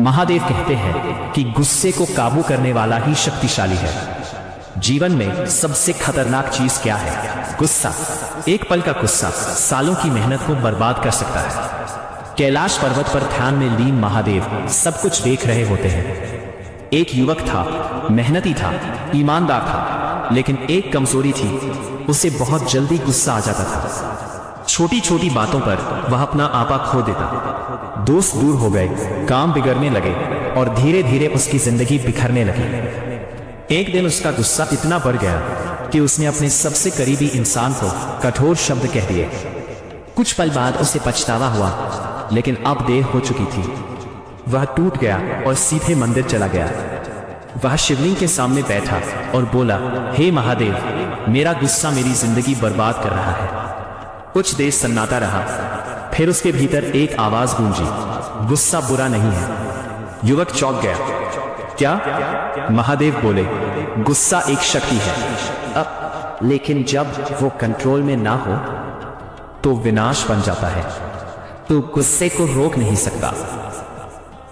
महादेव कहते हैं कि गुस्से को काबू करने वाला ही शक्तिशाली है। जीवन में सबसे खतरनाक चीज क्या है? गुस्सा। एक पल का गुस्सा सालों की मेहनत को बर्बाद कर सकता है। कैलाश पर्वत पर ध्यान में लीन महादेव सब कुछ देख रहे होते हैं। एक युवक था, मेहनती था, ईमानदार था, लेकिन एक कमजोरी थी, उसे बहुत जल्दी गुस्सा आ जाता था। छोटी छोटी बातों पर वह अपना आपा खो देता। दोस्त दूर हो गए, काम बिगड़ने लगे और धीरे धीरे उसकी जिंदगी बिखरने लगी। एक दिन उसका गुस्सा इतना बढ़ गया कि उसने अपने सबसे करीबी इंसान को कठोर शब्द कह दिए। कुछ पल बाद उसे पछतावा हुआ, लेकिन अब देर हो चुकी थी। वह टूट गया और सीधे मंदिर चला गया। वह शिवलिंग के सामने बैठा और बोला, हे महादेव, मेरा गुस्सा मेरी जिंदगी बर्बाद कर रहा है। कुछ देर सन्नाटा रहा, फिर उसके भीतर एक आवाज गूंजी, गुस्सा बुरा नहीं है। युवक चौंक गया। क्या? महादेव बोले, गुस्सा एक शक्ति है, लेकिन जब वो कंट्रोल में ना हो तो विनाश बन जाता है। तू गुस्से को रोक नहीं सकता,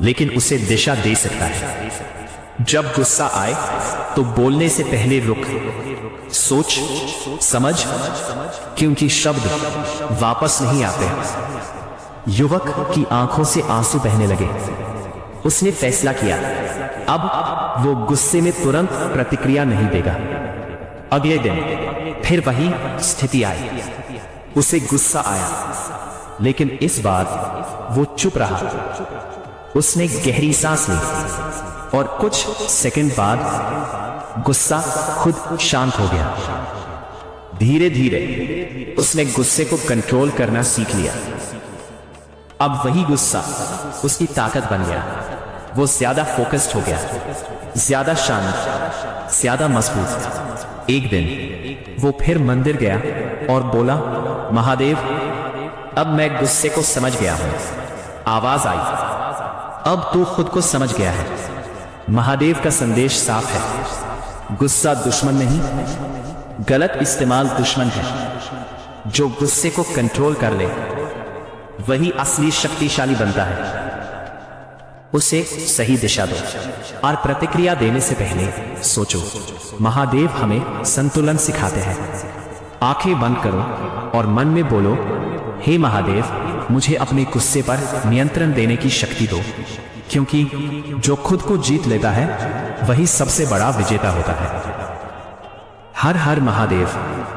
लेकिन उसे दिशा दे सकता है। जब गुस्सा आए तो बोलने से पहले रुक, सोच, समझ, क्योंकि शब्द वापस नहीं आते। युवक की आंखों से आंसू बहने लगे। उसने फैसला किया, अब वो गुस्से में तुरंत प्रतिक्रिया नहीं देगा। अगले दिन फिर वही स्थिति आई। उसे गुस्सा आया, लेकिन इस बार वो चुप रहा। उसने गहरी सांस ली और कुछ सेकंड बाद गुस्सा खुद शांत हो गया। धीरे धीरे उसने गुस्से को कंट्रोल करना सीख लिया। अब वही गुस्सा उसकी ताकत बन गया। वो ज्यादा फोकस्ड हो गया, ज्यादा शांत, ज्यादा मजबूत। एक दिन वो फिर मंदिर गया और बोला, महादेव, अब मैं गुस्से को समझ गया हूं। आवाज आई, अब तू खुद को समझ गया है। महादेव का संदेश साफ है, गुस्सा दुश्मन नहीं, गलत इस्तेमाल दुश्मन है। जो गुस्से को कंट्रोल कर ले वही असली शक्तिशाली बनता है। उसे सही दिशा दो और प्रतिक्रिया देने से पहले सोचो। महादेव हमें संतुलन सिखाते हैं। आंखें बंद करो और मन में बोलो, हे महादेव, मुझे अपने गुस्से पर नियंत्रण देने की शक्ति दो, क्योंकि जो खुद को जीत लेता है वही सबसे बड़ा विजेता होता है। हर हर महादेव।